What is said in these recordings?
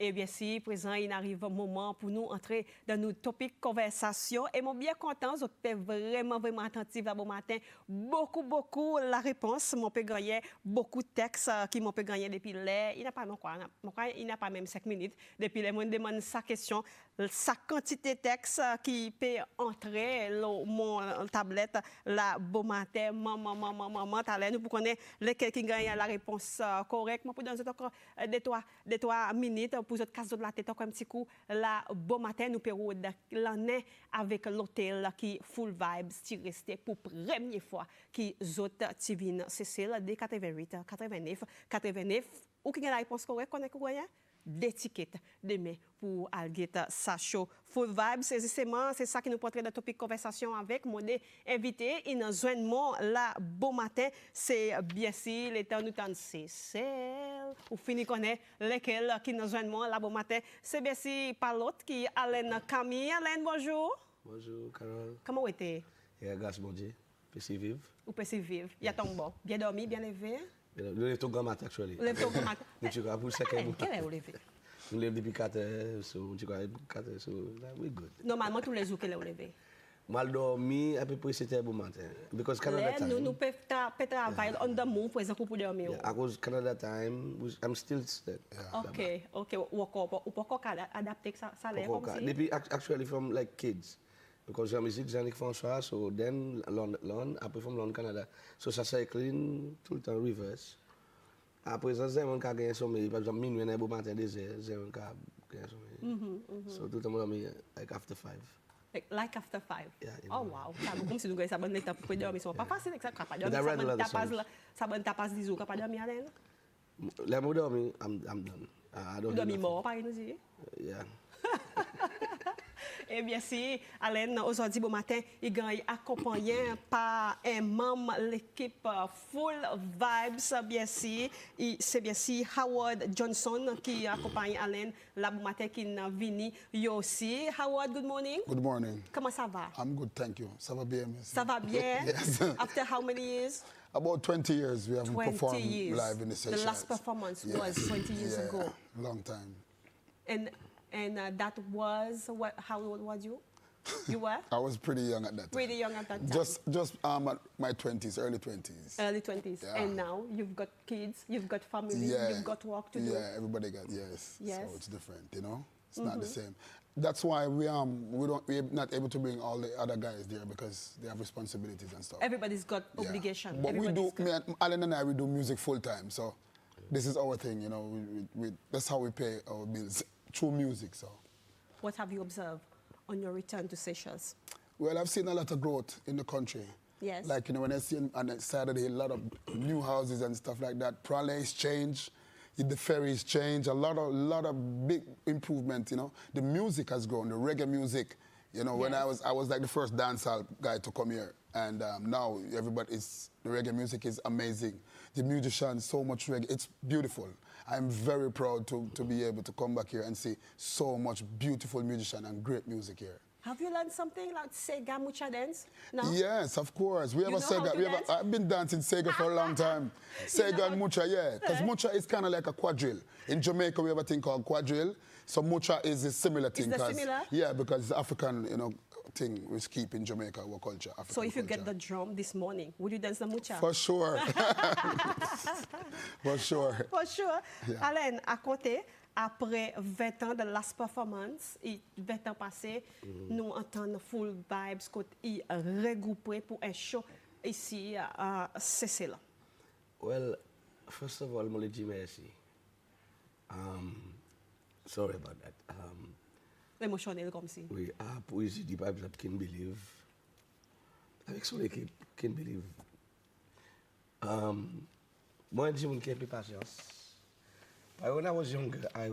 Et bien si, présent, il arrive un moment pour nous entrer dans nos topics conversation. Et mon bien content, vous êtes vraiment, vraiment attentif à bon matin. Beaucoup la réponse. Mon peut gagner beaucoup de textes qui m'ont peut gagner depuis l'air. Il n'a pas non quoi, il n'a pas même 5 minutes. Depuis les mois, demande sa question, sa quantité de textes qui peut entrer dans mon tablette, la bon matin, maman, t'as nous pour connaître lesquels qui gagnent la réponse correcte. Moi, pour donner encore des 3 minutes pour votre casse de la tête, encore un petit coup, la bon matin, nous pouvons l'année avec l'hôtel qui full vibes, qui restait pour première fois qui autres Tivine Cécile de 88, 89, ou qui a la réponse correcte, qu'on est d'étiquette demain pour Algeta Sacho Full Vibes. C'est ça qui nous porte dans Topik Conversation avec mon invité. Il nous joint la bon matin. C'est bien sûr les temps nous tendent Cécile. Ou fini connaît lesquels qui nous joignent la bon matin. C'est bien sûr par l'autre qui A.Camille. Alain, bonjour. Bonjour, Carole. Comment était? Grâce mon Dieu. Peut-y vivre. Ou peut-y vivre. Il y a ton bon. Bien dormi, bien levé. Nous lève ton grand matin, actuellement. Lève ton grand matin. Tu vas pour 5 heures. Quelle heure vous levez? Nous lève depuis 4 heures, tu vas 4 heures, so we good. Normalement, tous les jours, quelle heure vous levez? Mal dormi, à peu près 7 heures bon matin. Because Canada time. Nous pouvons travailler on the move, pour exemple, pour dormir. Yeah, because Canada time, I'm still stuck. OK. Ou pourquoi adapter ça l'air comme ça? Depuis, actually, from like kids. Because j'ai musique, Jean-Luc François, so then London, après from London, Canada. So ça cycling tout le temps reverse. Après ça, j'ai un cas gagné sommeil, par exemple, minuit, un bon matin, 2 heures, j'ai un cas gagné sommeil. So tout le temps, like after 5. Like after 5? Yeah, oh wow, comme si nous gagnons ça bonne étape pour dormir, c'est pas facile ça pas dormir. Ça bonne tapas 10 jours, pas dormir Alain. Là, moi dormir, I'm done. I don't dormir mort, pas nous dire. Yeah. Eh bien, si, Alain, aujourd'hui, bon matin, il est accompagné par un membre de l'équipe Full Vibes, bien si. C'est bien si H.JOHNSON qui accompagne Alain, là, bon matin, qui est venu aussi. Howard, good morning. Good morning. Comment ça va? I'm good, thank you. Ça va bien, merci. Ça va bien? Yes. After how many years? About 20 years we haven't performed live in the sessions. The last performance was 20 years ago. Long time. And that was how old was you? You were? I was pretty young at that time. Pretty young at that time. Just at my 20s, early 20s. Early 20s. Yeah. And now you've got kids, you've got family, you've got work to do. Yeah, everybody got yes. Yes. So it's different, you know. It's not the same. That's why we're not able to bring all the other guys there because they have responsibilities and stuff. Everybody's got obligation. But we do. Alan and I, we do music full time. So this is our thing, you know. That's how we pay our bills. Through music, so. What have you observed on your return to Seychelles? Well, I've seen a lot of growth in the country. Yes. Like, you know, when I see on Saturday a lot of new houses and stuff like that, Pralais changed, the ferries changed, a lot of big improvement, you know. The music has grown, the reggae music. You know, when I was like the first dancehall guy to come here. And now the reggae music is amazing. The musicians, so much reggae, it's beautiful. I'm very proud to be able to come back here and see so much beautiful musician and great music here. Have you learned something like Sega Mucha dance? No? Yes, of course. We have a Sega. I've been dancing Sega for a long time. Sega and Mucha, yeah. Because Mucha is kind of like a quadrille. In Jamaica, we have a thing called quadrille. So Mucha is a similar thing. Is that similar? Yeah, because it's African, you know, thing we keep in Jamaica, our culture. African so if you culture. get the drum this morning, would you dance the Mucha? For sure. For sure. For sure. Yeah. Alain, à côté, après 20 ans de last performance, et 20 ans passés, nous entendons Full Vibes qui est regroupé pour un show ici à Cécile. Well, first of all, je veux dire merci. Sorry about that. Émotionnel comme si. Oui, pour ici, the Bible that can believe. Avec son équipe, can believe. Moi, je dis que j'ai patience. When I was younger, I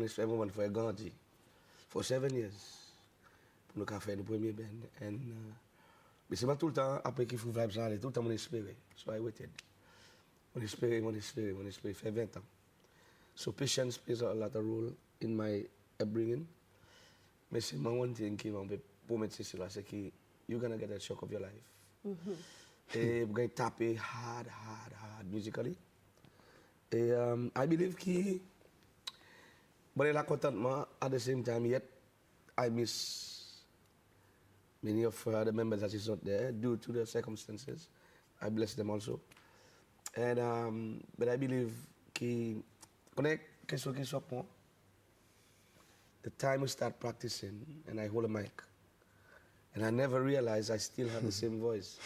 spent moment for Gandhi for 7 years. Pour nous faire le premier band. Mais c'est pas tout le temps, après qu'il faut vibes aller, tout le temps, on espérait. So I waited. On espérait, fait 20 ans. So patience plays a lot of role in my upbringing. Mais c'est one thing qui m'a pour mettre ceci là, c'est que you're gonna get a shock of your life. Et we're going to tap it hard musically. I believe que But il a contentement at the same time, yet I miss many of the members that is not there due to the circumstances. I bless them also. And but I believe que the time we start practicing and I hold a mic. And I never realized I still have the same voice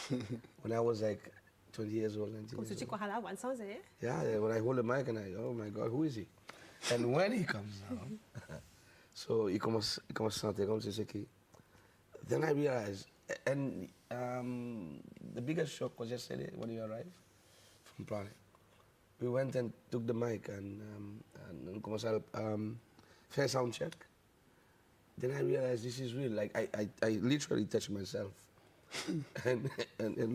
when I was like 20 years old, 19 years old. Yeah, when I hold the mic and oh my God, who is he? And when he comes down, so he commence à chanter comme c'est qui. Then I realized, and the biggest shock was yesterday when you arrived from Prague. We went and took the mic and commenced à faire sound check. Then I realized this is real. Like I literally touched myself, and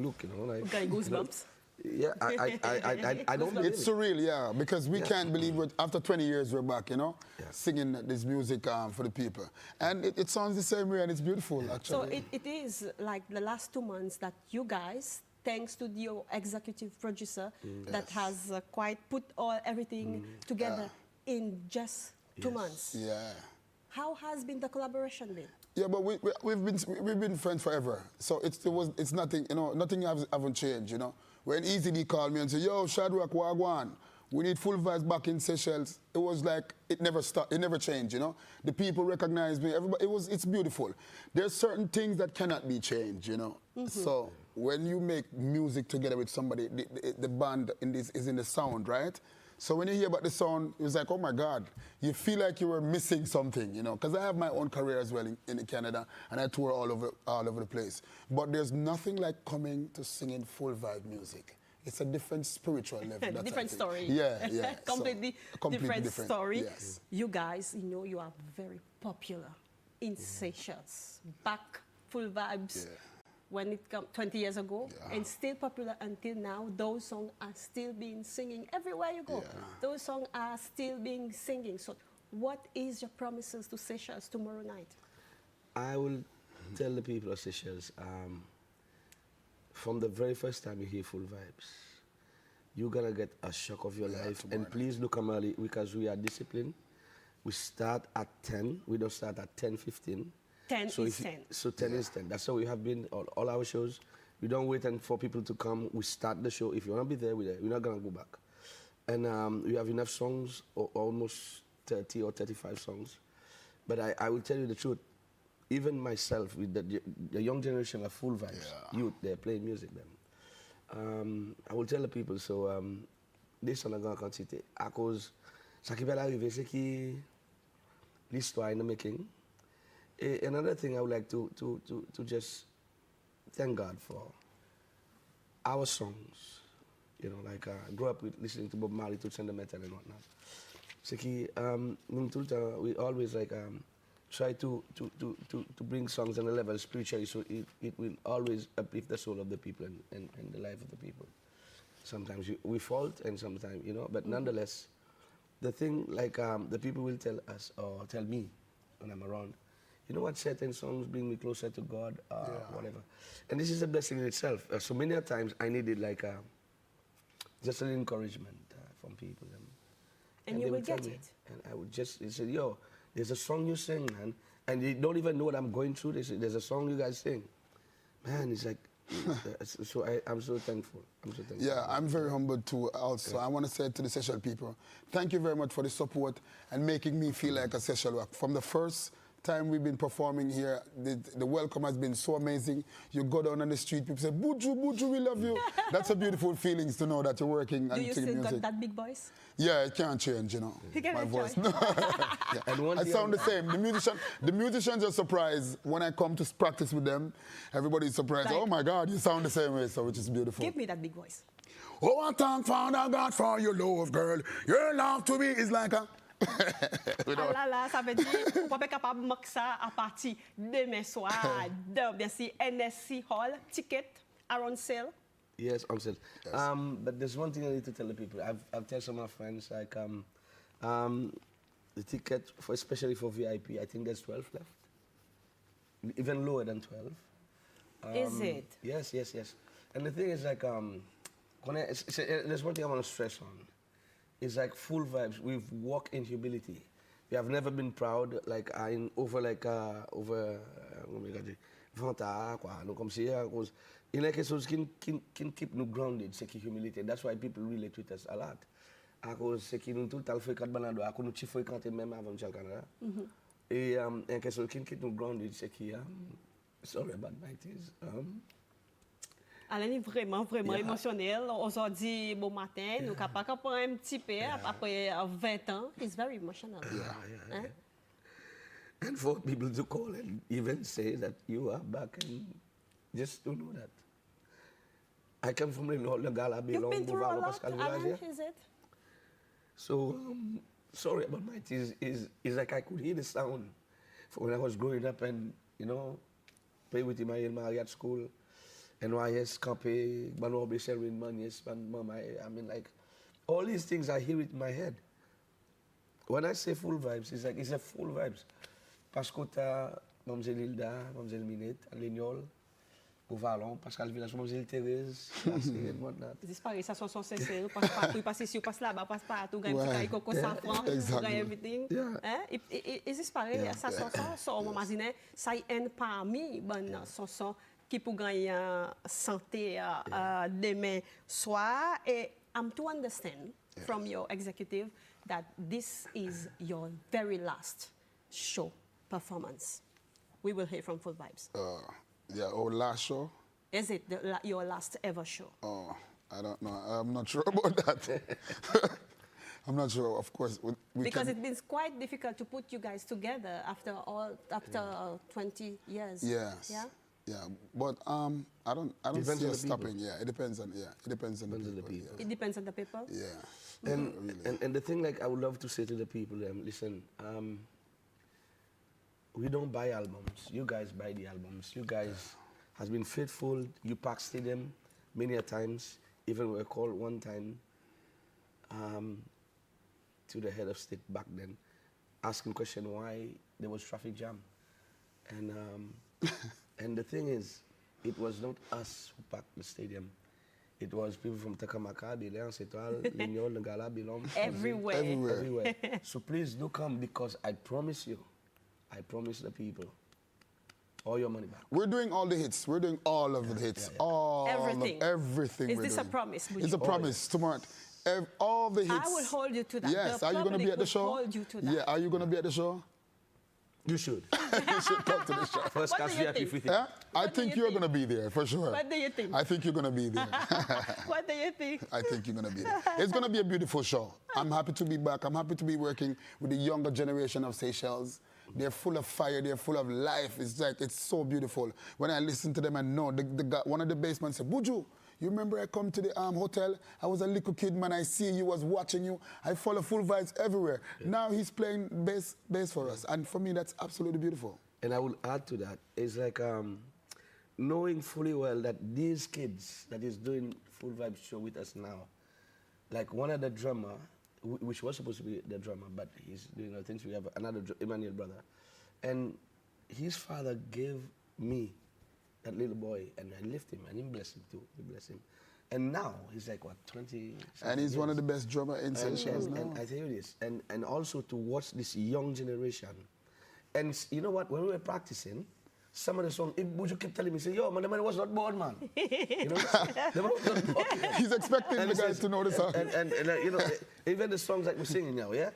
look, you know, like. Got goosebumps. Yeah, I don't believe It's it. surreal, yeah, because we can't believe it. After 20 years, we're back, you know, singing this music for the people. And it sounds the same way, and it's beautiful, actually. So it is like the last 2 months that you guys, thanks to your executive producer, that has quite put everything together in just 2 months. Yeah. How has been the collaboration been? Yeah, but we've been friends forever. So it's nothing, you know, nothing haven't changed, you know. When Easy called me and said, yo, Shadrach, Wagwan, we need full vibes back in Seychelles. It was like, it never stopped, it never changed, you know. The people recognized me, everybody, it's beautiful. There's certain things that cannot be changed, you know. So when you make music together with somebody, the band is in the sound, right? So when you hear about the sound, it's like, oh my God, you feel like you were missing something, you know, because I have my own career as well in Canada, and I tour all over the place. But there's nothing like coming to singing full vibe music. It's a different spiritual level. Different story. Yeah, yeah. Completely different story. Yes. You guys, you know, you are very popular in Seychelles. Back, full vibes. Yeah. When it came 20 years ago, and still popular until now. Those songs are still being singing everywhere you go. Yeah. Those songs are still being singing. So what is your promises to Seychelles tomorrow night? I will tell the people of Seychelles, from the very first time you hear Full Vibes, you're going to get a shock of your life. And please do come early because we are disciplined. We start at 10. We don't start at 10:15. 10 so is 10. So 10 is 10. That's how we have been all our shows. We don't wait for people to come. We start the show. If you want to be there, we're there. We're not going to go back. And we have enough songs, almost 30 or 35 songs. But I will tell you the truth. Even myself, with the young generation of Full Vibes, youth, they're playing music then. I will tell the people, so this song I'm going to continue. À cause, ça qui va arriver, c'est que l'histoire in the making. Another thing I would like to just thank God for our songs. You know, like I grew up with listening to Bob Marley, to Sentimental and whatnot. So we always like try to bring songs on a level spiritually, so it will always uplift the soul of the people and the life of the people. Sometimes we fault and sometimes, you know, but nonetheless, the thing like the people will tell us or tell me when I'm around, you know what, certain songs bring me closer to God, whatever. And this is a blessing in itself. So many times I needed like just an encouragement from people. And you they will would tell get me, it. And I would just say, yo, there's a song you sing, man. And they don't even know what I'm going through. They say, there's a song you guys sing. Man, it's like, so I'm so thankful. Yeah, I'm very humbled too also. I want to say to the Seychelles people, thank you very much for the support and making me feel like a Seychelles. From the first time we've been performing here, the welcome has been so amazing. You go down on the street, people say, Buju, Buju, we love you. That's a beautiful feeling to know that you're working and Do singing you still music. got that big voice? Yeah, it can't change, you know. My voice. Yeah, and I sound the same. The musicians are surprised when I come to practice with them. Everybody's surprised. Like, oh my God, you sound the same way, so which is beautiful. Give me that big voice. Oh, I thank Father God for your love, girl. Your love to me is like a... Ah là, ça veut dire qu'on peut pas capable de marquer ça à partir demain soir dans bien sûr NSC Hall. Ticket are on sale. Yes, on sale. Yes. But there's one thing I need to tell the people. I've told some of my friends, like, the ticket, especially for VIP, I think there's 12 left. Even lower than 12. Is it? Yes. And the thing is, like, there's one thing I want to stress on. It's like Full Vibes. We've walked in humility. we have never been proud, like, over 20 ans, quoi. Donc, comme si, il y a quelque chose qui keep nous grounded, c'est qui humilité. That's why people relate with us a lot. À cause c'est qui nous tout le temps fait 4 balades, à cause nous t'y fréquenter même avant de le Canada. Et il y a quelque chose qui keep nous grounded, c'est qui, sorry about my tears. Alain est vraiment Yeah. émotionnel. Aujourd'hui, bon matin, nous sommes capables de un petit peu, après 20 ans. He's very emotional. Hein? And for people to call and even say that you are back, and just to know that. I come from the Gala You've belong been through a lot, Pascal Alain, Village. is it? So, sorry about my tears. Is like I could hear the sound from when I was growing up and, you know, play with him in my at school. NYS, Campé, Banobe, Sherwin, Manies, Mama. I mean, like, all these things I hear it in my head. When I say full vibes, it's like, it's a full vibes. Pascota, Mademoiselle Hilda, Mademoiselle Minette, Lignol, au Vallon, Pascal Village, Mademoiselle Thérèse, and whatnot. Disparaît, ça sont sincères, passe partout, passe ici, passe là-bas, passe partout, gagne Ouais. petit coco safran, Exactly. gagne everything. Yeah. Hein? Et disparaît, ça sont, on m'imagine, ça y est parmi, bon, sont qui pour gagner santé demain soir. Et I'm to understand from your executive that this is your very last show performance. We will hear from Full Vibes. Yeah, our last show. Is it your last ever show? Oh, I don't know. I'm not sure about that. I'm not sure. Of course, we Because can. it's been quite difficult to put you guys together after 20 years. Yes. Yeah. Yeah, but I don't Depends see on the us people. stopping. Yeah, it depends on the people. It depends on the people. Yeah. And, Really. and the thing, like, I would love to say to the people, listen, we don't buy albums. You guys buy the albums. You guys has been faithful. You pack stadium many a times. Even we were called one time to the head of state back then, asking question why there was traffic jam. And and the thing is, it was not us who packed the stadium. It was people from Takamaka, Bilan, Setal, Lignol, Ngala, Bilom. Everywhere. Everywhere. So please do come, because I promise you, I promise the people, all your money back. We're doing all the hits. We're doing all of the hits. All Everything. of everything. Is we're this a doing. promise, Buju? It's a promise. Tomorrow, all the hits. I will hold you to that. Yes. The Are you going to be public at the will show? hold you to that. Yeah. Are you going to be at the show? You should. You should come to the show. First What class do you VIP think? free Yeah? I What do think you you're think? going to be there for sure. What do you think? I think you're going to be there. What do you think? I think you're going to be there. It's going to be a beautiful show. I'm happy to be back. I'm happy to be working with the younger generation of Seychelles. They're full of fire. They're full of life. It's like, it's so beautiful. When I listen to them, I know the guy, one of the basemen said, Buju, you remember I come to the hotel? I was a little kid, man. I see you, was watching you. I follow Full Vibes everywhere. Yeah. Now he's playing bass for us. And for me, that's absolutely beautiful. And I will add to that, it's like knowing fully well that these kids that is doing Full Vibe show with us now, like one of the drummer, which was supposed to be the drummer, but he's doing other things. We have another Emmanuel brother. And his father gave me that little boy, and I lift him, and he blessed him too. He blessed him. And now, he's like, what, 20? And he's one of the best drummer in Seychelles now. And I tell you this, and also to watch this young generation. And you know what, when we were practicing, some of the songs, Buju kept telling me, say, yo, man, the man was not born, man. You know, the man was not born. He's expecting the guys to know the song. And you know, even the songs that we're singing now, yeah?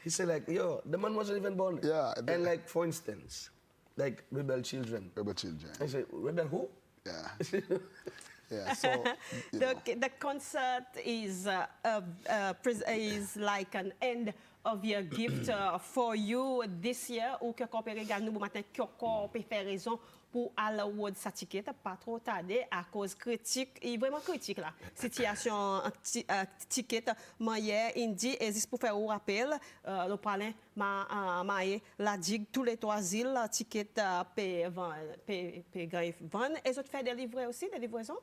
He said, like, yo, the man wasn't even born. Yeah. And like, for instance, like Rebel Children. Rebel Children. I said, Rebel who? Yeah. Yeah, so, the concert is like an end of your gift for you this year, ou que qu'on peut regarder nous matin que qu'on peut faire raison pour aller au sa ticket pas trop tarder à cause critique et vraiment critique là situation ticket hier indi existe pour faire un rappel le parler la digue tous les 3 îles ticket paye vendre et autres faire des livrets aussi des livraisons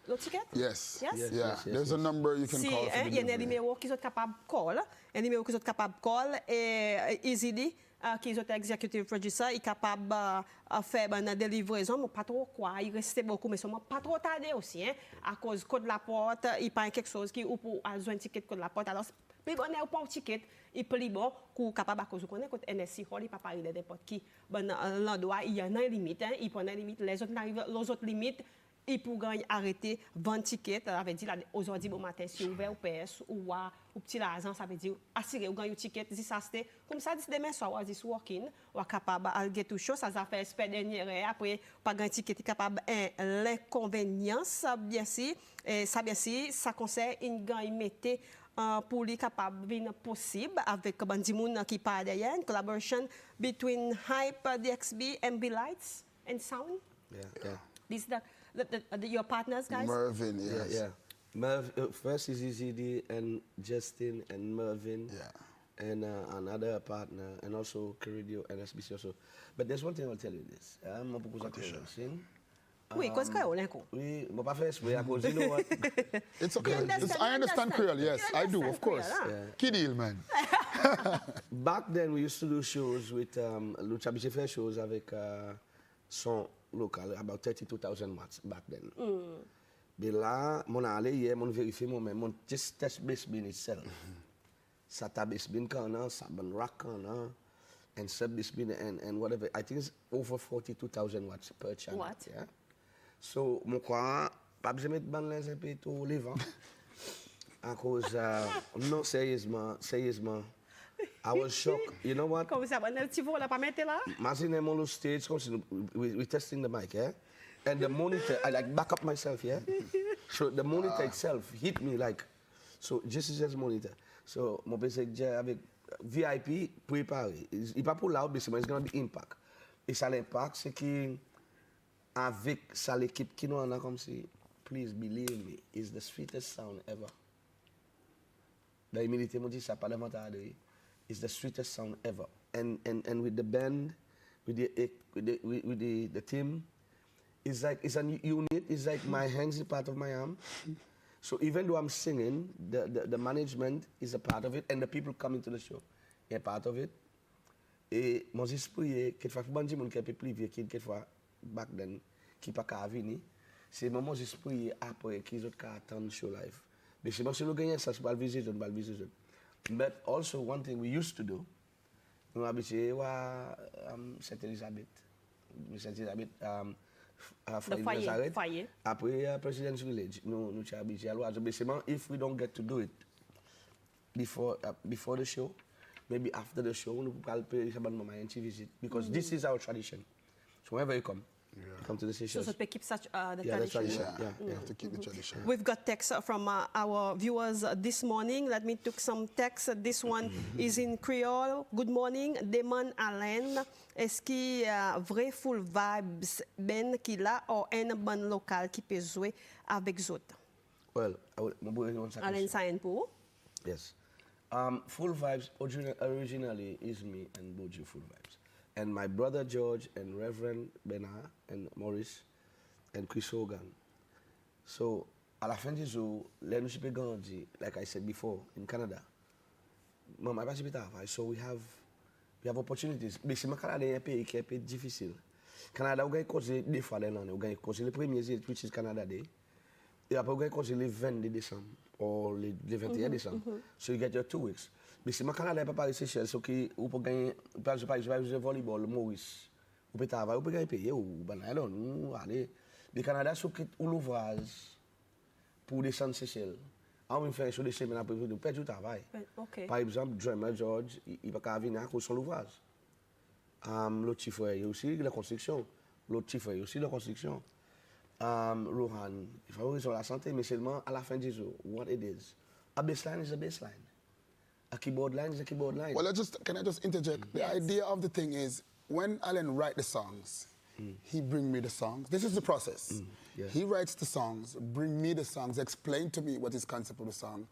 le ticket? Yes. Yes? Yes. Yeah. There's a number you can Si, call for the il y a un delivery. numéro qui sont capables de call, un numéro qui sont capables de call et easily qui sont executive producer, est capable de faire une livraison, mais pas trop quoi, il reste beaucoup, mais seulement pas trop tarder aussi, hein, à cause code de la porte, il pas quelque chose qui ou pour besoin de ticket code de la porte, alors Plus bon, on prend un ticket, il plus bon, pour capable à cause qu'on est contre NSC Hall, il pas parler de n'importe qui. Bon, l'endroit, il y a une limite, hein, il prend une limite, les autres limites, il pour gagner arrêter 20 tickets, ça veut dire aujourd'hui bon matin si ouvert au PS ou au petit l'argent, ça veut dire assurer ou gagner un ticket, si ça c'était comme ça dit demain soir, dit working, ou capable à get to show, ça a fait espèce dernière après pas gagner ticket capable l'inconvénience bien si ça bien si ça conseille une gagne mettre pour les capables venir possible avec bandi moun qui parle derrière une collaboration between Hype, DXB, MB Lights and Sound. Yeah. This your partners, guys? Mervin, yes. Yeah. First is EZD and Justin and Mervin. Yeah. And another partner, and also Caridio and SBC also. But there's one thing I'll tell you this. I'm not going to Oui, qu'est-ce qu'il y a au Lenko? Oui, je ne vais pas faire exprès, because you know what? It's okay. I understand Creole, yes, I do, of course. Kidil, man. Back then, we used to do shows with Lucha Biche shows avec son local, about 32,000 watts back then. Mais là, mon allé hier, mon vérifié moi-même, mon just test bass bin itself. Ça ta bass bin kana, ça ban rock kana, and sub bass bin and whatever. I think it's over 42,000 watts per channel. What? Yeah. So, mon quoi, pas besoin de mettre ban les un peu tout les vents. À cause, non, sérieusement, I was shocked. You know what? Comme ça, on a le petit vol là, pas mettre là? Imagine I'm on the stage, we're testing the mic, yeah? And the monitor, I like back up myself, yeah? So the monitor itself hit me like, so just monitor. So, mon basic avec VIP préparé. Il pas pour loud, mais it's going to be impact. Et ça l'impact, c'est que avec ça l'équipe qui nous en a comme si, please believe me, is the sweetest sound ever. La humilité me dit ça pas davantage de it's the sweetest sound ever. And with the band, with the team, it's like it's a unit. It's like my hands is part of my arm. So even though I'm singing, the management is a part of it, and the people coming to the show, are part of it. Et mon esprit, quelquefois, pour dire mon qui est plus vieux, quelquefois back then, qui pas qu'à venir, c'est mon esprit après qu'ils ont qu'à attendre show live. Mais si nous gagnons ça, c'est pas le visiter, pas le visiter. But also one thing we used to do, nous habitués à Saint Elizabeth, Foyer. Après President's Village, nous habitués à l'oiseau. Mais seulement if we don't get to do it before the show, maybe after the show, nous pouvons payer ça bonne moment and visit because this is our tradition. So whenever you come to the station. So to keep such the that's tradition. tradition. Yeah. We have to keep the tradition. We've got texts from our viewers this morning. Let me take some texts. This one is in Creole. Good morning, Damon Allen. Est-ce qu'il y a vrai full vibes ben qui là ou un bon local qui peut jouer avec autres? Well, Allen Sayen pour? Yes. Full Vibes originally is me and Bojo Full Vibes. And my brother George and Reverend Bernard and Maurice and Chris Hogan. So, à la fin du jour, les nous sommes grandi, like I said before, in Canada. Mama, so we have opportunities. Mais c'est le Canada est un pays qui est un peu difficile. Canada, on gagne cause des fois l'année, on gagne cause le premier jour, which is Canada Day. Et après, on gagne cause le 22 décembre ou le 21 décembre. So you get your 2 weeks. Mais si le Canada n'est pas par Seychelles, so que on peut gagner, par exemple, je volleyball, le Maurice, on peut travailler, on peut gagner payer, ou banal, nous aller. Le Canada, c'est un ouvrage pour descendre Seychelles. On va faire un show de semaine après, on perd du travail. Okay. Par exemple, Drummer George, il va pas venir à cause de son ouvrage. L'autre chiffre, il y a aussi la construction. L'autre chiffre, il y a aussi la construction. Rohan, il favorise la santé, mais seulement à la fin du jour, what it is. A baseline is a baseline. A keyboard line is a keyboard line. Well, can I just interject? The idea of the thing is, when Alan writes the songs, he bring me the songs. This is the process. Yeah. He writes the songs, bring me the songs, explain to me what is concept of the song.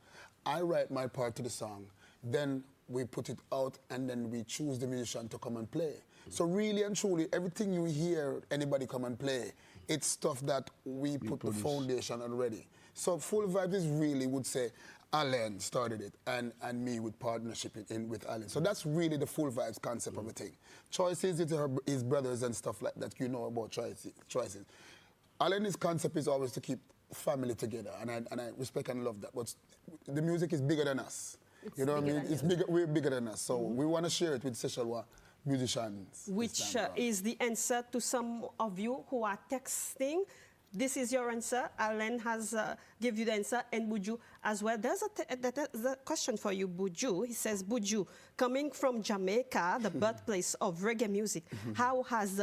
I write my part to the song. Then we put it out, and then we choose the musician to come and play. So really and truly, everything you hear anybody come and play, it's stuff that we put the foundation already. So Full Vibes is really, would say, Alan started it, and me with partnership with Alan. So that's really the Full Vibes concept of the thing. Choices, it's his brothers and stuff like that, you know about choices. Alan's concept is always to keep family together, and I respect and love that. But the music is bigger than us. You know what I mean? It's bigger, way bigger than us. So we want to share it with Seychelles musicians. Which is the answer to some of you who are texting. This is your answer. Alan has give you the answer, and Buju as well. There's a question for you, Buju. He says, Buju, coming from Jamaica, the birthplace of reggae music, how has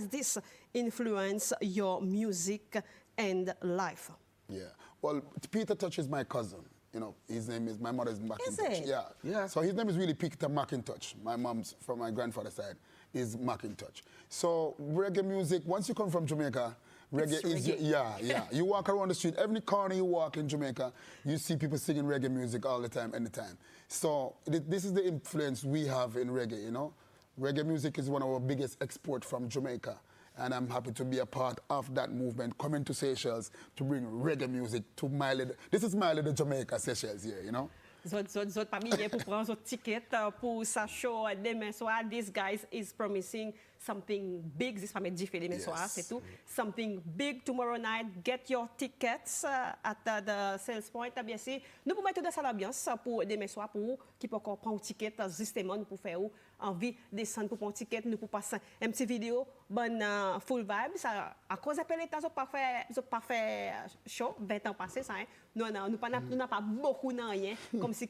this influenced your music and life? Yeah. Well, Peter Touch is my cousin. You know, his name is, my mother's McIntosh. Is it? Yeah. So his name is really Peter McIntosh. My mom's, from my grandfather's side, is McIntosh. So reggae music, once you come from Jamaica, reggae is, yeah. You walk around the street, every corner you walk in Jamaica, you see people singing reggae music all the time, anytime. So this is the influence we have in reggae, you know. Reggae music is one of our biggest exports from Jamaica. And I'm happy to be a part of that movement, coming to Seychelles to bring reggae music to Miley. This is Miley, the Jamaica Seychelles here, you know? Zot pa miye pour prendre zot ticket pour sa show demain soir. This guys is promising something big. This famille diffé demain soir, c'est tout. Something big tomorrow night. Get your tickets at the sales point. Bien sûr, nous pouvons mettre dans l'ambiance pour demain soir pour qui peut encore prendre un ticket justement pour faire envie de descendre pour prendre un ticket. Nous pouvons passer un petit vidéo, bonne full vibe. Ça, à cause de l'état, ils pas fait show 20 ans passés. Ça, nous n'avons pas beaucoup de rien. Comme si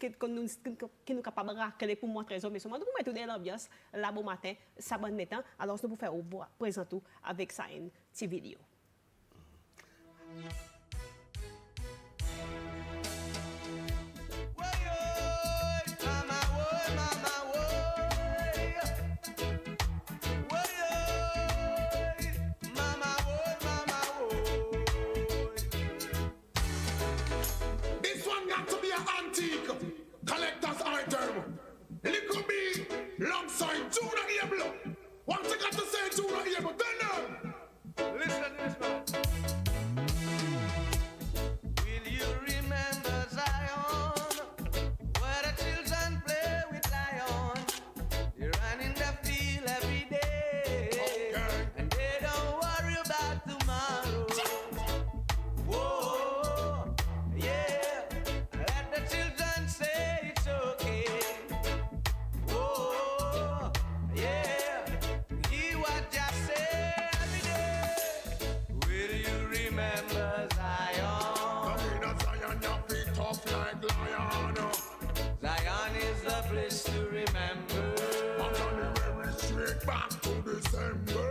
nous capables de racler pour montrer aux messieurs. Nous pouvons mettre dans l'ambiance là bon matin, ça bon matin. Alors nous pouvons faire présenter avec ça une petite vidéo. Collector's item. Little B, long side, Junior Able. One thing I got to say, Junior Able, then listen to this man. Will you remember Zion? Where the children play with lion. They run in the field every day. Okay. And they don't worry about tomorrow. Whoa, yeah. Let the children say it's okay. Whoa, yeah. Hear what I say every day. Will you remember Zion? Coming to Zion, your feet tough like lion. Zion is the place to remember. I'm on the very straight back to December.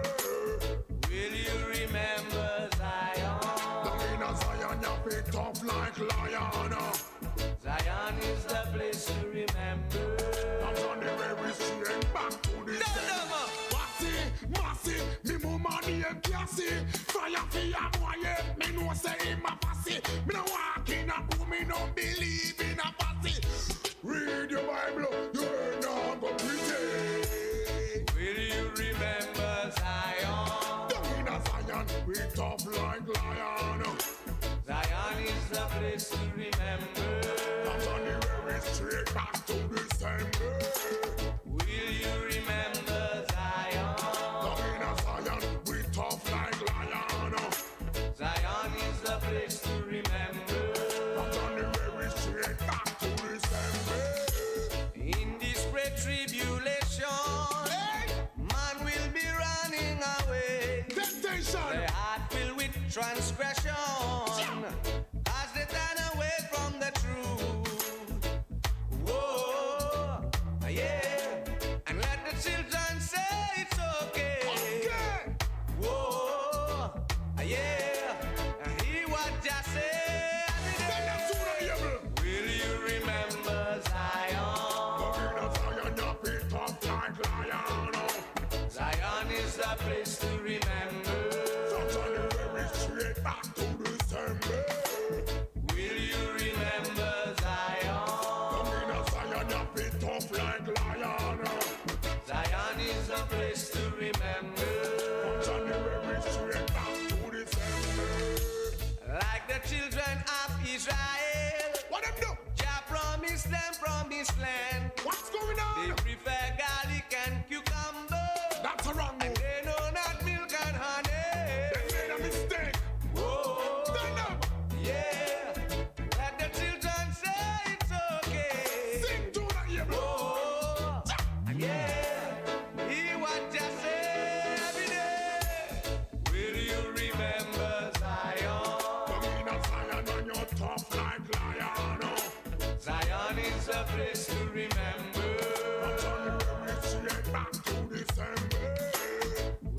Will you remember Zion? Coming to Zion, your feet tough like lion. Zion is the place to remember. I'm on the very straight back to December. Massy, me mama name Cassie. Fire for your boy, me no say him a fussy. Me no walk in a room, me no believe in a fussy. Read your Bible, you ain't not go pretty. Will you remember Zion? Down in a Zion, we tough like lion. Zion is the place to remember. I'm on the very straight back to December. Will you remember Zion? Down in a Zion, we tough like lion. Zion is the place to remember. I'm on the very straight back to December. In this great tribulation, man will be running away. Temptation. Their heart filled with transgression. As they turn away from the truth. Whoa, yeah. And let the children say it's okay. Okay. Whoa, yeah. And hear what I say. Will you remember Zion? Zion is the place to remember. Back to December. Will you remember Zion? Coming to Zion, you be tough like lion. Zion is the place to remember. From January straight back to December. Like the children of Israel. What them do? Jah promised them promised land. What's going on? They prefer garlic and cucumber. That's wrong. And they know not milk and honey. They made a mistake. Yeah, let the children say it's place to remember. From January straight back to December.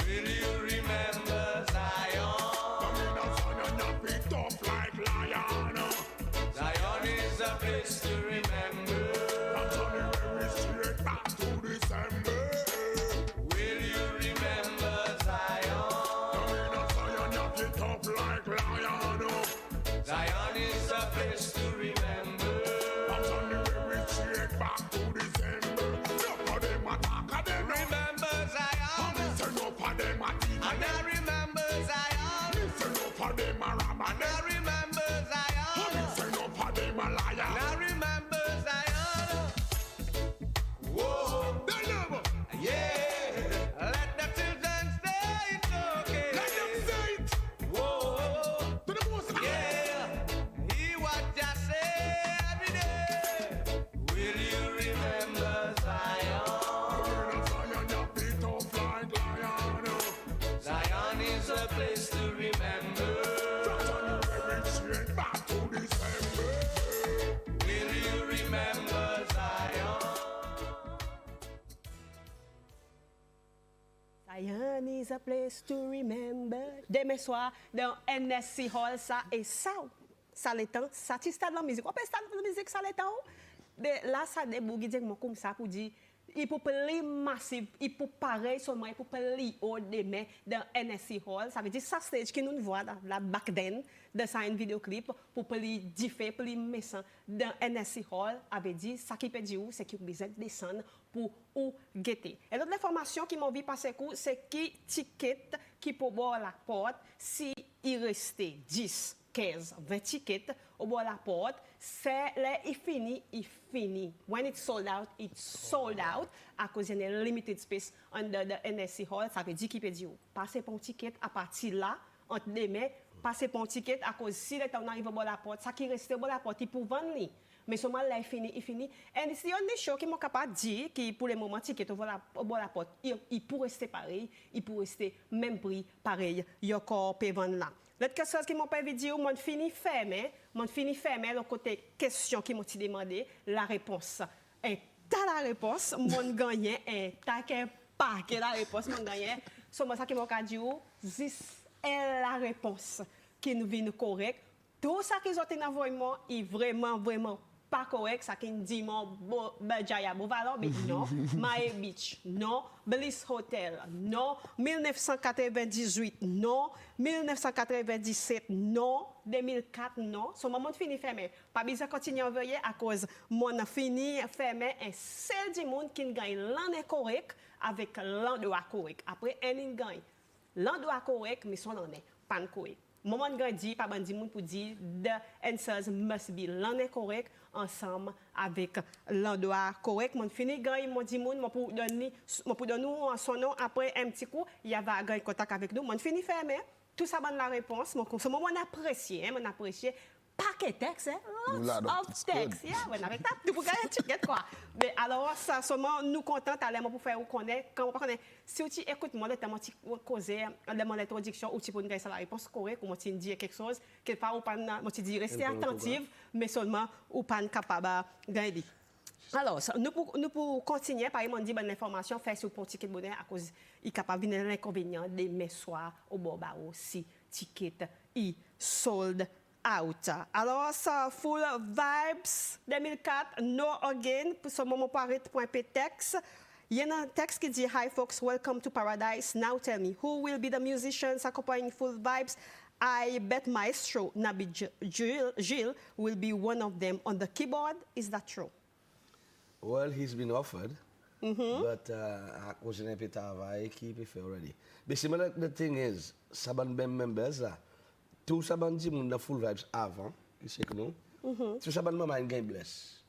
Will you remember Zion? Come in a Zion, not be tough like lion. Zion is a place to remember. From January straight back to December. Will you remember Zion? Come in a Zion, not be tough like lion. Zion is a place to remember. From January straight back to December. Enough of them attack them. Remember Zion. Listen up of them a thief. And I remember Zion. Listen up of them a robber. And I remember Zion. Listen up of them a liar. And I remember Zion. Whoa, They never. yeah. Let the children say it's okay. Let them say it Whoa, to the most high. yeah. Hear what I say every day. Will you remember Zion? Come in a Zion, not be tough like lion. Zion is a place to remember. From January straight back to December. Will you remember Zion? Zion is a place to remember. Demain soir, dans NSC Hall, ça et ça l'étend, ça tu stade la musique. On peut stade la musique, ça l'étend. Là, ça débougue directement comme ça pour dire, il peut parler massif, il peut pareil seulement, il peut parler haut demain dans NSC Hall. Ça veut dire ça stage qui nous voit dans la back then, dans ça un vidéoclip, pour parler différent, pour les méchants dans NSC Hall, avait dit, ça qui peut dire, c'est qu'il besoin de descendre pour ou guetter. Et l'autre information qui m'a vu passer coup, c'est qui ticket qui peut boire la porte si il restait 10, 15, 20 tickets au bord de la porte, c'est là, il finit. When it's sold out, it's sold out. À cause d'une limited space under the NSC Hall, ça veut dire qu'il peut dire, passez pour un ticket à partir là, entre les mains, passez pour un ticket à cause si le temps arrive au bord de la porte, ça qui reste au bord de la porte, il peut vendre. Mais seulement là, il finit. Et c'est un des choses qui m'a capable de dire que pour le moment, ticket au bord de la porte, il peut rester pareil, il peut rester même prix pareil, il y a encore peut vendre là. L'autre chose qui m'a pas vu dire, moi fini fermé, le côté question qui m'a demandé, la réponse est t'as la réponse, mon gagné est t'as qu'un paquet la réponse, mon gagné. C'est moi ça qui m'a dit, c'est la réponse qui nous vient correct. Tout ça qu'ils ont envoyé moi est vraiment pas correct, ça qui dit mon Jaya Bovalo, mais non, Mae Beach, non, Bliss Hotel, non, 1998, non, 1997, non, 2004, non. Son moment fini fermé. Pas besoin de continuer à envoyer à cause mon fini fermé et celle du monde qui gagne l'année correct avec l'endroit correct. Après, un gagne l'endroit correct, mais son année pas correct. Moment de dit, pas bandi moun pour dire, the answers must be l'année correct ensemble avec l'endroit correct. Mon fini gagne, mon dit moun, mon pour donner son nom après un petit coup, il y avait gagné contact avec nous. Mon fini fermé, tout ça bonne la réponse. Ce moment on apprécié, paquet texte, lots of text. Yeah, on avait ça, tu peux gagner ticket quoi. Mais alors ça seulement nous contents aller pour faire connaître quand on connaît si tu écoutes moi le temps tu causer demande l'introduction ou tu peux gagner la réponse correcte ou tu dire quelque chose quelque part ou pas moi tu dis rester attentive mais seulement ou pas capable gagner. Alors, nous pour continuer, par exemple, on dit bonne information, faire sur le ticket bonheur à cause il capable de venir l'inconvénient des mes soirs au bord si ticket est sold out. Alors, ça, Full Vibes 2004, No Again, pour ce moment, paret.ptext. Il y a un texte qui dit, Hi folks, welcome to Paradise. Now tell me, who will be the musicians accompanying Full Vibes? I bet Maestro Nabi Gilles will be one of them on the keyboard. Is that true? Well, he's been offered, but I wasn't able to have a keep it already. Basically, the thing is, Saban Ben members, tout Saban dit moun da Full Vibes avant, qui c'est que nous, tout Saban maman gagne bless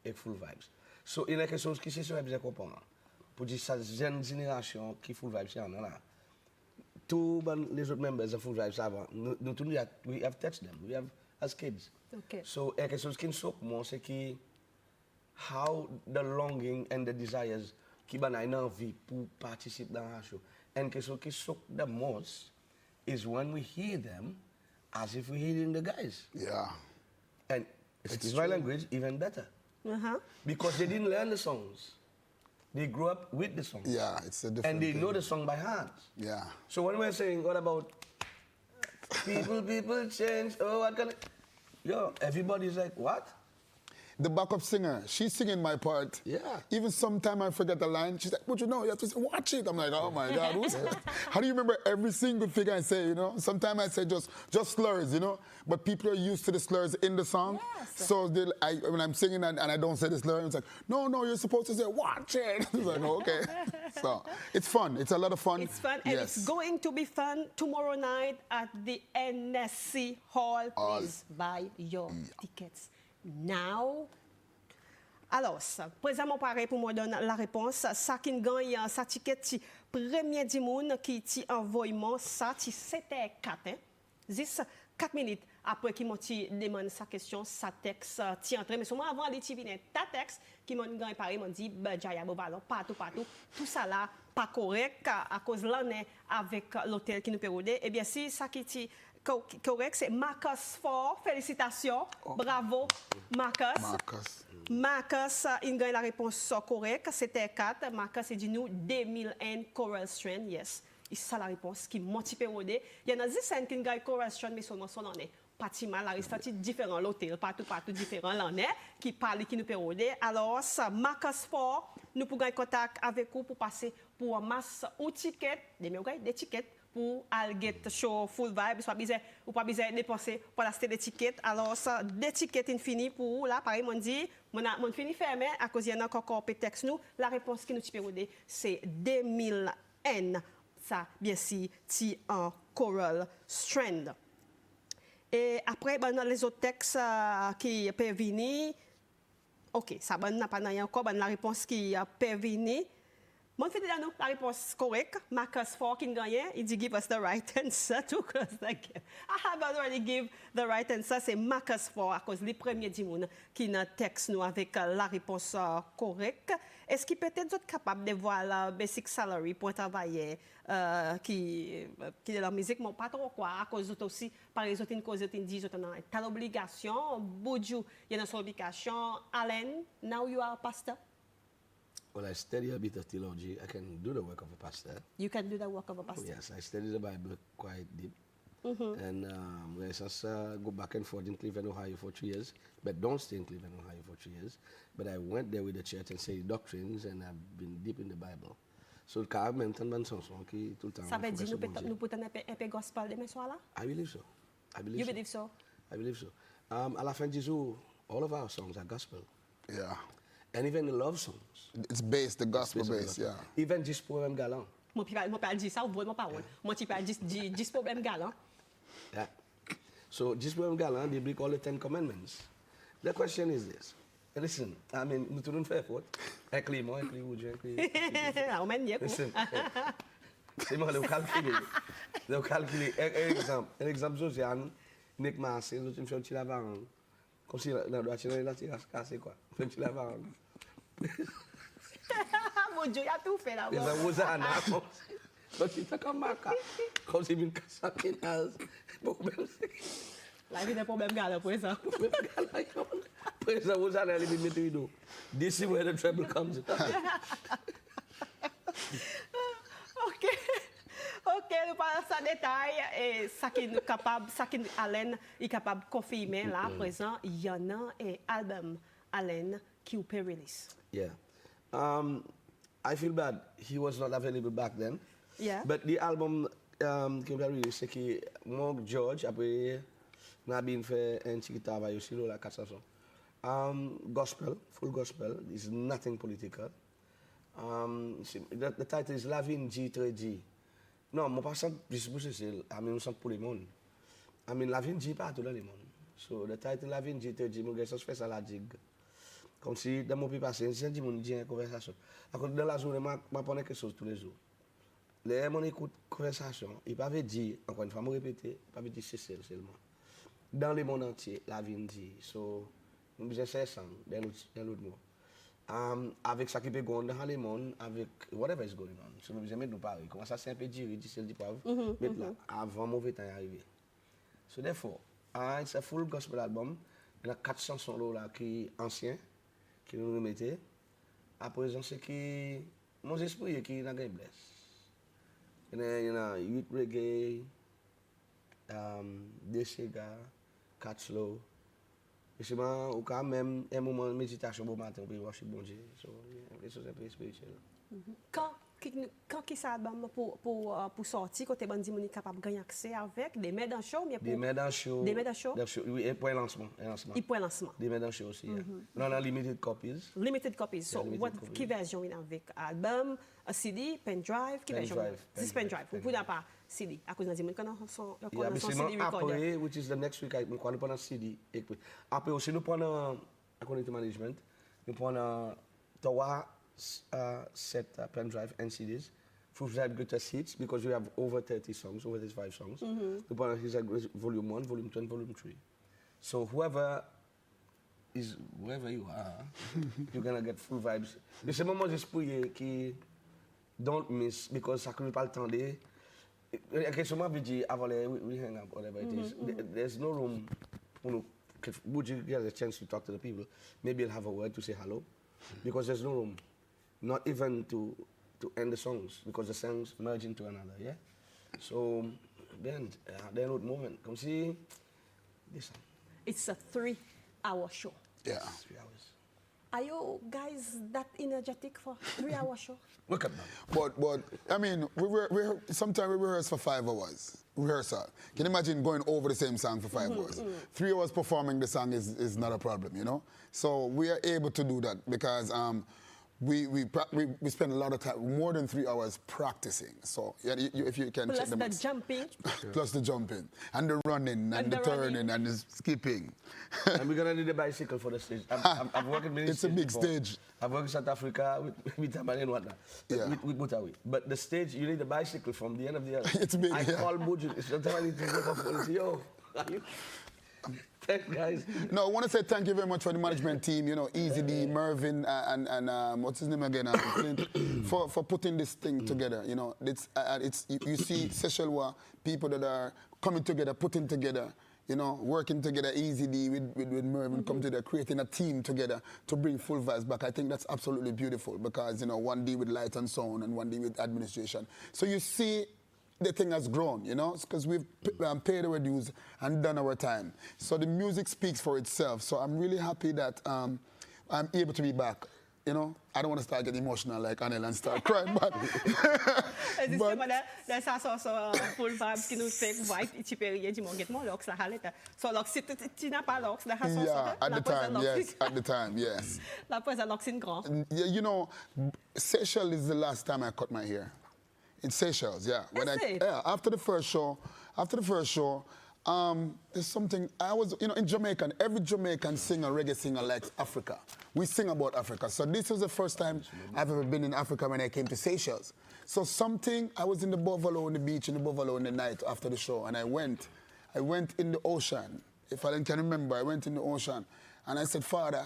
et Full Vibes. So, il y a quelque chose qui c'est sur bien comprendre. Pour dire ça, jeune génération qui Full Vibes, c'est en là. Tous les autres members de Full Vibes avant, nous tous we have touched them, we have as kids. Okay. So, il y a quelque chose qui nous choque, moi, c'est que how the longing and the desires qui ban une envie pour participer dans la show. And quelque chose qui choque the most is when we hear them as if we're hearing the guys. Yeah. And excuse my language, even better. because they didn't learn the songs. They grew up with the songs. Yeah, it's a different And they thing. know the song by heart. Yeah. So when we're saying, what about people change, oh, what can I... Yo, everybody's like, what? The backup singer, she's singing my part. Yeah. Even sometimes I forget the line. She's like, "But you know, you have to say, watch it." I'm like, "Oh my God, who's how do you remember every single thing I say? You know, sometimes I say just slurs, you know. But people are used to the slurs in the song, so when I'm singing and I don't say the slur, it's like, "No, you're supposed to say watch it." It's like, oh, okay. So it's fun. It's a lot of fun. It's fun, and it's going to be fun tomorrow night at the NSC Hall. Please buy your tickets now. Alors, présentement pareil pour moi donner la réponse. Ça qui gagne sa ticket ti premier dimoun qui ti envoyement ça ti 7h04 10 4 minutes après qui m'ont demandé sa question sa texte ti entré mais seulement avant les ti vient ta texte qui m'ont gagné pareil m'ont dit jaya bo ballon partout tout ça là pas correct à cause l'année avec l'hôtel qui nous période. Eh bien si ça qui ti correct, c'est Marcus Ford. Félicitations. Bravo, Marcus. Marcus, il gagne la réponse correcte. C'était 4. Marcus, il dit nous 2001 Coral Strand. Yes. C'est ça la réponse qui motive. Il y en a 10 qui gagnent Coral Strand, mais seulement son année. Pas mal, la reste différent. L'hôtel, partout différent l'année qui parle, qui nous période. Alors, ça, Marcus Ford, nous pouvons gagner contact avec vous pour passer pour un masse ou ticket, des tickets. Pour aller get show full vibe, ou pas besoin de dépenser pour acheter des tickets. Alors, ça, des tickets infinis pour là, pareil, on dit, mon fini fermé, à cause il y en a encore texte nous. La réponse qui nous peut c'est 2000 N. Ça, bien sûr, ti en Coral Strand. Et après, les autres textes qui peuvent venir, ok, ça, n'a pas encore, la réponse qui peut venir. Mon fait là nous la réponse correcte. Marcus Ford qui gagne, il dit give us the right answer to close the game. I have already give the right answer. C'est Marcus Ford à cause les premiers dimoun qui nous texte nous avec la réponse correcte. Est-ce qu'il peut être capable de voir la basic salary pour travailler qui de la musique mais pas trop quoi à cause aussi par exemple une cause une dit t'as l'obligation Boudjou il y a une obligation Allen now you are a pastor. Well, I study a bit of theology. I can do the work of a pastor. You can do the work of a pastor. Yes, I study the Bible quite deep. And I just go back and forth in Cleveland, Ohio for 3 years, but don't stay in Cleveland, Ohio for 3 years. But I went there with the church and studied doctrines, and I've been deep in the Bible. So, quand même, tout le temps. Ça veut dire nous pouvons un peu gospel demain soir là? I believe so. You believe so? I believe so. À la fin du jour, all of our songs are gospel. Yeah. And even the love songs. It's based, the gospel based, yeah. Even 10 poèmes galants. Mon père dit ça, vraiment pas. Mon père dit 10 problèmes galants. Yeah. So 10 poèmes galants, they break all the 10 commandments. The question is this. Listen, I mean, nous tournons faire faute. Écris moi, écris vous, écris. On mène bien. Listen. C'est moi, le calculer. Le calculer. Un exemple, Josiane, Nick Massé, nous sommes fait un petit lavant. Comme si la droite, il a cassé quoi. Un petit lavant. Mon Dieu, il a tout fait là. Il y a Rosanna. Donc, il fait comme Maca. Comme si il casse à pénal. La vie des problèmes galant pour ça. Pour ça, Rosanna, elle est mis météo. This is where the trouble comes. Ok, nous parlons de détail et ça qui est capable, ça qui Allen est capable de confirmer là à présent, il y en a un album Allen qui peut release. Yeah. I feel bad he was not available back then. Yeah. But the album qui peut release c'est que moi George après n'a bien fait un petit travail aussi là 400. Gospel, full gospel. It's nothing political. The title is Lavin G3G. Non, moi pas chante juste pour c'est je chante pour le monde. Lavin G partout dans le monde. So the title Lavin G3G, moi je fais ça la digue. Comme si dans mon pays passé, si je dis une conversation. Dans la journée, je prends quelque chose tous les jours. Les gens écoutent conversation, ils ne peuvent pas dire, encore une fois, je répéter, ils ne peuvent pas dire c'est seulement. Dans le monde entier, la vie dit. So, nous besoin faire ça dans l'autre mot. Avec ça qui peut go dans le monde, avec whatever is going on. So, nous besoin mettre nous pareil. Comment ça c'est un peu dire, c'est le poivre, mettre là, avant mauvais temps arriver. So, therefore, it's a full gospel album. Il y a 4 chansons là qui sont anciennes. qui nous remettait. À présent, c'est qui, mon esprit qui n'a pas blessé. Il y a youth reggae, des cigares, 4 slow. Et c'est quand même un moment de méditation au matin, puis worship bon Dieu. So, les choses un peu spirituelles. Quand qui ça album pour sortir, côté bandi mon capable de gagner accès avec des mets dans show, mais pour Des mets dans show. Des mets dans show. Oui, et pour un lancement. Et pour un lancement. Des mets dans show aussi. On a limited copies. Limited copies. So, limited what copies. qui version il avec album, a CD, pen drive, qui version? Drive, This pen pen drive, drive. Vous pouvez pas CD. À cause de dire, quand on son Yeah, mais CD c'est recorder. après, which is the next week, nous prenons CD. Après aussi, nous prenons un community management. Nous prenons 3 set pen drive and CDs. For that greater seats, because we have over 30 songs, over 35 songs. We put volume 1, volume 2, and volume 3. So whoever wherever you are, you're gonna get full vibes. Mais c'est moment d'esprit qui don't miss, because ça ne pas le temps de. Question veut dire avant we hang up, whatever it is. There's no room. Would you get a chance to talk to the people? Maybe you'll have a word to say hello, because there's no room, not even to end the songs, because the songs merge into another, yeah? So, then moment, come see this. It's a 3-hour show. Yeah. 3 hours. Are you guys that energetic for 3-hour show? Look at that. But I mean, sometimes we rehearse for 5 hours. Rehearsal. Can you imagine going over the same song for 5 hours? 3 hours performing the song is not a problem, you know? So we are able to do that because we spend a lot of time, more than 3 hours practicing. So if you can Plus check the the mix. jumping. Plus the jumping, and the running, and the turning, and the skipping. And we're gonna need a bicycle for the stage. I've worked in many It's a stages big before. stage. I've worked in South Africa with Tamale and whatnot. Yeah. With Butawi. But the stage, you need a bicycle from the end of the other. It's big, I yeah. call Buju. Sometimes I need to go up and say, yo, thanks, guys. No, I want to say thank you very much for the management team, you know, Easy D, Mervin, and what's his name again, Clint, for putting this thing together. You know, you see Seychelles, people that are coming together, putting together, you know, working together, Easy D with Mervin, come together, creating a team together to bring full vibes back. I think that's absolutely beautiful because, you know, 1D with light and sound and 1D with administration. So you see the thing has grown, you know, because we've paid our dues and done our time. So the music speaks for itself. So I'm really happy that I'm able to be back. You know, I don't want to start getting emotional like Anel and start crying, but... That's also full vibes qui nous fait vibe et tu peux rien du monde mon lox la haleta. So lox si tu n'as pas lox la hason. Yeah, at the time, yes, at the time, yes. La pose lox in grand. You know, Seychelles is the last time I cut my hair. In Seychelles, yeah. Yeah, after the first show, there's something, you know, in Jamaica, every Jamaican singer, reggae singer likes Africa. We sing about Africa. So this was the first time I've ever been in Africa when I came to Seychelles. So I was in the Buffalo, on the beach, in the Buffalo in the night after the show, and I went in the ocean. If I can remember, I went in the ocean, and I said, Father,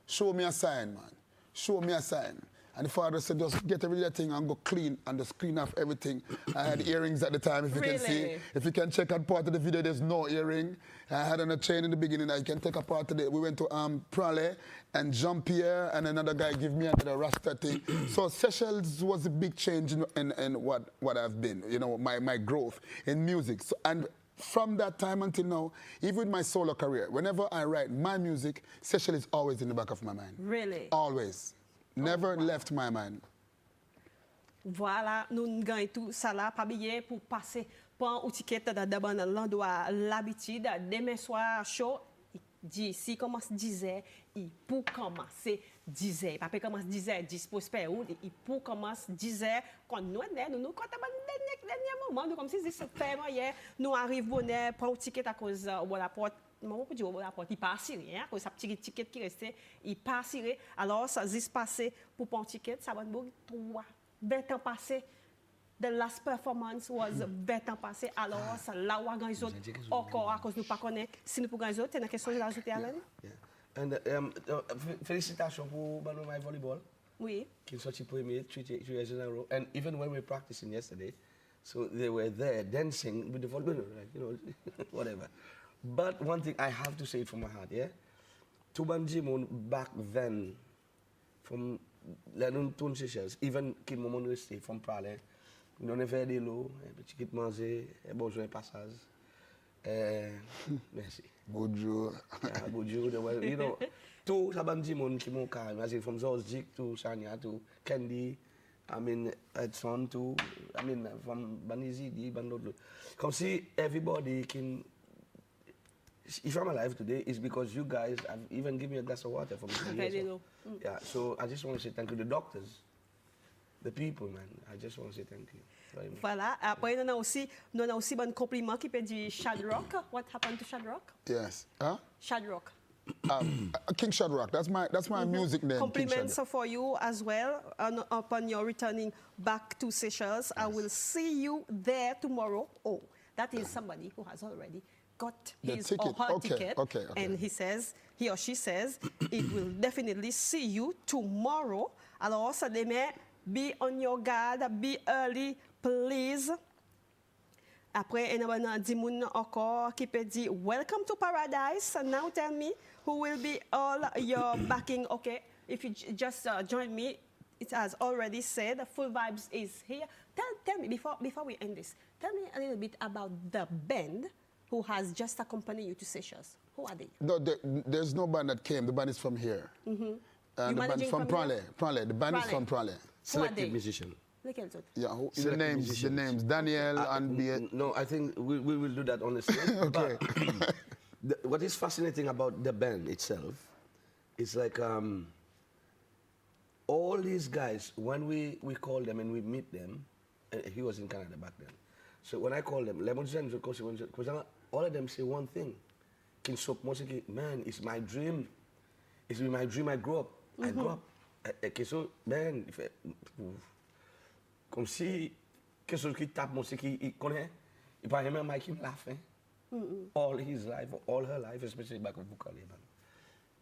show me a sign, man. Show me a sign. And the father said, just get rid of that thing and go clean and just clean off everything. I had earrings at the time, if you can see. If you can check out part of the video, there's no earring. I had on a chain in the beginning. I can take a part of it. We went to Prale and Jean-Pierre, and another guy gave me another Rasta thing. So Seychelles was a big change in what I've been, you know, my growth in music. So, and from that time until now, even with my solo career, whenever I write my music, Seychelles is always in the back of my mind. Really? Always. Never left my mind. Voilà, nous gagnons tout ça là, pas bien pour passer pour un ticket d'abord dans l'endroit l'habitude demain soir show d'ici commence 10h et pour commencer 10h pas commence 10h 10 pour espérer et pour commence 10h quand nous quand dernier moment nous comme si c'est fait hier nous arrive bonheur pour un ticket à cause de la porte. Maman peut dire la porte il pas assuré hein cause ça petit ticket qui restait il pas assuré alors ça s'est passé pour prendre ticket ça va beaucoup 20 ans passé the last performance was 20 ans passé alors ça là où gagne autres encore à cause nous pas connaît si nous pour gagner autres t'as une question à ajouter Alain And félicitations pour my volleyball. oui Qui sorti premier 3 years in a row, and even when we were practicing yesterday, so they were there dancing with the volleyball, like, you know, whatever. But one thing I have to say it from my heart, yeah? Tuban Jimon back then, from Lennon Tune Seychelles, even qui moment resté from parler, nous on fait de l'eau, petit kit manger, bonjour passage. Merci. Bonjour. Bonjour, you know, tout ça bandi monde qui m'ont carré, imagine from Zolzik to Shania to Candy, I mean Edson to, I mean from Banizidi, Bandodlo. Come see everybody can. If I'm alive today, it's because you guys have even given me a glass of water for me. Yeah, so I just want to say thank you to the doctors, the people, man. I just want to say thank you very much. Voilà. Après, nous avons aussi un compliment qui peut dire Shadrock. What happened to Shadrock? Yes. Huh? Shadrock. King Shadrach. That's my music name. Compliments for you as well upon your returning back to Seychelles. Yes. I will see you there tomorrow. Oh, that is somebody who has already got his or her ticket. Okay. And he or she says, it will definitely see you tomorrow. Alors, ça demain, be on your guard, be early, please. Après, il y a des gens encore qui peut dire, welcome to paradise. Now tell me who will be all your backing. Okay, if you just join me, it has already said, Full Vibes is here. Tell me, before we end this, tell me a little bit about the band who has just accompanied you to Seychelles. Who are they? No, there's no band that came. The band is from here. Mm-hmm. The band is from Prale. The band is from Prale. Selected musician. Yeah, the names, Daniel and... No, I think we will do that on the stage. Okay. What is fascinating about the band itself is like all these guys, when we call them and we meet them, he was in Canada back then. So when I call them, all of them say one thing. Man, it's my dream. It's my dream. I grew up. Mm-hmm. I grew up. Okay, so, man, comme si quelque chose qui tape mon il connaît, il parle même Mike him laughing. All his life, all her life, especially back in Bukale.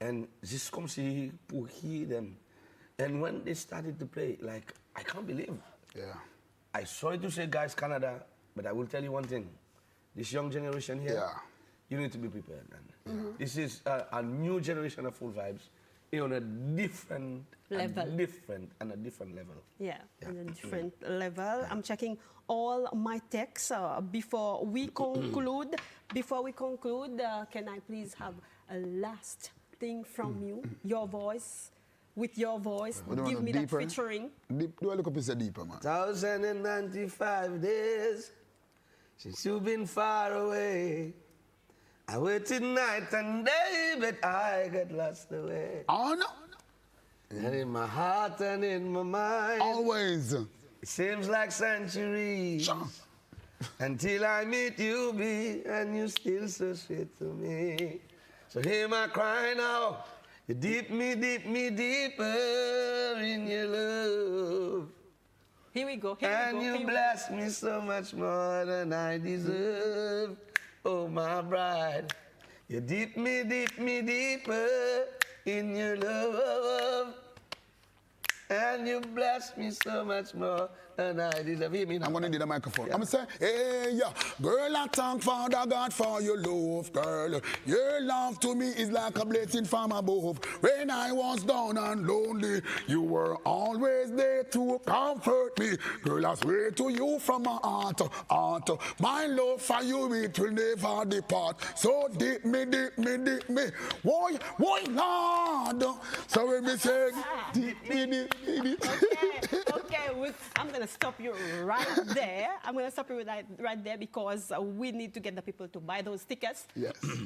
And just comme si pour hear them. And when they started to play, like, I can't believe. Yeah. I sorry to say, guys, Canada, but I will tell you one thing. This young generation here, you need to be prepared, man. Mm-hmm. This is a new generation of Full Vibes on a different level. A different level. Yeah, on a different level. Yeah. I'm checking all my texts before we conclude. Can I please have a last thing from you? Your voice. With your voice, give me deeper? That featuring. Do I look up a deeper, man? 1,095 days since you've been far away. I waited night and day, but I got lost away. Oh, no. And in my heart and in my mind. Always. It seems like centuries. Sure. Until I meet you, be, and you still so sweet to me. So hear my cry now. You dip me deeper in your love. Here we go. And you bless me so much more than I deserve. Oh, my bride, you dip me deeper in your love. And you bless me so much more than I deserve. Hear me now. I'm going to need a microphone. Yeah. I'm going to say, hey, yeah. Girl, I thank Father God for your love, girl. Your love to me is like a blessing from above. When I was down and lonely, you were always there to comfort me. Girl, I swear to you from my heart. My love for you, it will never depart. So dip me. Why, Lord? So when we say, dip me. Okay, I'm going to stop you right there. Right there because we need to get the people to buy those tickets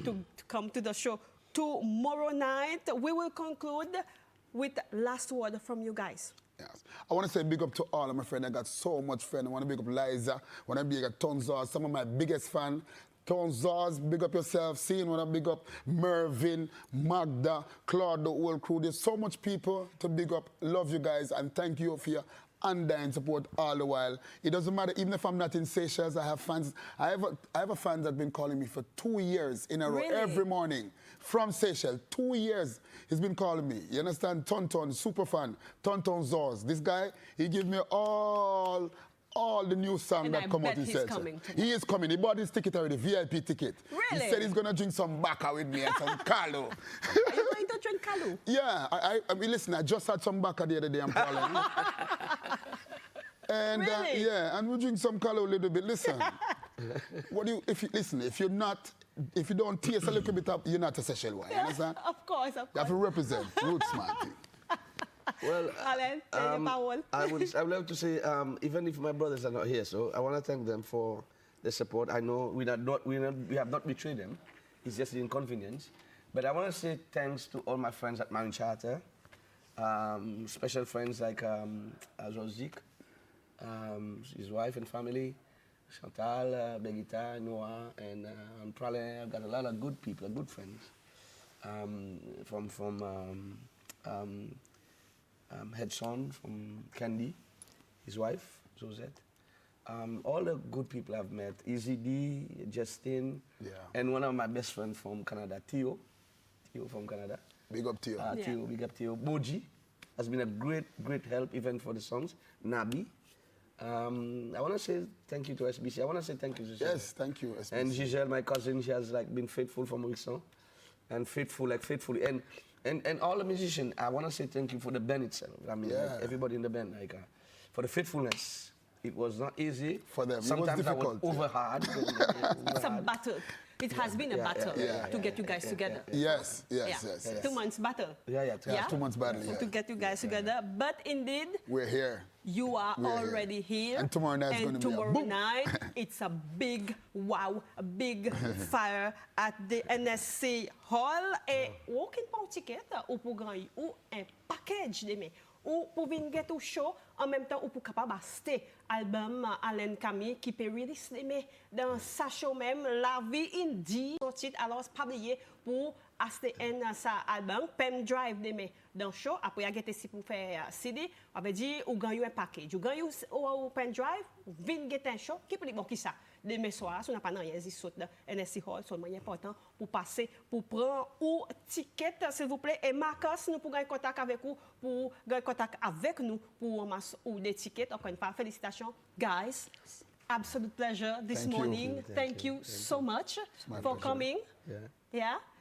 to come to the show tomorrow night. We will conclude with last word from you guys. Yes. I want to say big up to all of my friends. I got so much friends. I want to big up Liza. I want to big up Tonzar, some of my biggest fans. Tonzars, big up yourself. Seeing when I big up Mervin, Magda, Claude, the whole crew. There's so much people to big up. Love you guys and thank you for your undying support all the while. It doesn't matter, even if I'm not in Seychelles, I have fans. I have a fan that's been calling me for 2 years in a row, every morning from Seychelles. 2 years he's been calling me. You understand? Tonton, super fan. Tonton Zors. This guy, he gives me all the new songs that come out in Seychelles. He is coming. He bought his ticket already, VIP ticket. Really? He said he's going to drink some bacca with me and some Carlo. Are you going to drink calou. Yeah, I mean, listen, I just had some baka the other day, I'm calling. And Really? yeah, and we drink some calou a little bit. Listen, if you don't taste a little bit up, you're not a sexual one, you understand? Of course. You have to represent roots, man. Well, Alain, I would love to say, even if my brothers are not here, so I want to thank them for the support. I know we have not betrayed them. It's just the inconvenience. But I want to say thanks to all my friends at Marine Charter, special friends like Jozik, his wife and family, Chantal, Begita, Noah, and Pralin. I've got a lot of good people, good friends from H.JOHNSON, from Candy, his wife, Josette. All the good people I've met, Easy D, Justin, and one of my best friends from Canada, Theo from Canada. Big up to you. Theo, big up Theo. Boji has been a great help even for the songs. Nabi. I want to say thank you to SBC. I want to say thank you to Giselle. Yes, thank you, SBC. And Giselle, my cousin, she has been faithful from Wilson, and faithfully. And all the musicians, I want to say thank you for the band itself. I mean, everybody in the band, for the faithfulness. It was not easy. For them, sometimes it was difficult. I was over hard. It's a battle. It has been a battle to get you guys together. Yes. 2 months battle. 2 months battle, To get you guys together. But indeed, we're here. You are already here. And tomorrow night is going to be a boom. Night, it's a big wow, a big fire at the NSC Hall. Et aucune pas un ticket ou pour gagner ou un package de ou pour venir get au show en même temps ou pour capable acheter album A.Camille qui peut release dans sa show même La Vie Indie sorti alors pas oublier pour acheter un sa album pen drive dans show après il a si pour faire CD on veut dire ou gagner un package ou gagner au pen drive venir get un show qui peut bon qui ça demain soir si on n'a pas rien ici saute dans NSC Hall c'est moyen important pour passer pour prendre ou ticket s'il vous plaît et Marcus nous pour gagner contact avec vous pour gagner contact avec nous pour ou des tickets encore une fois félicitations guys absolute pleasure this morning thank you so much for coming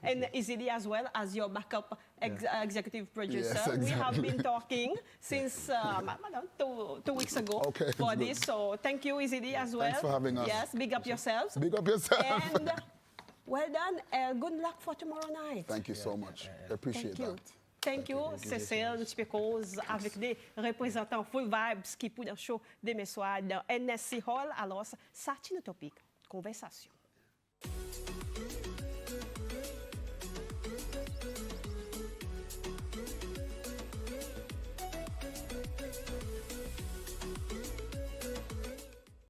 and Easily as well as your backup executive producer. Yes, exactly. We have been talking since 2 weeks ago for this. So thank you, Easily, as well. Thanks for having us. Yes, big up yourselves. Big up yourself. And well done. Good luck for tomorrow night. Thank you so much. I appreciate that. Thank you, Cécile, Chipekos, avec des représentants Full Vibes qui pour le show demain soir dans NSC Hall. Alors, ça, c'est une topic. Conversation.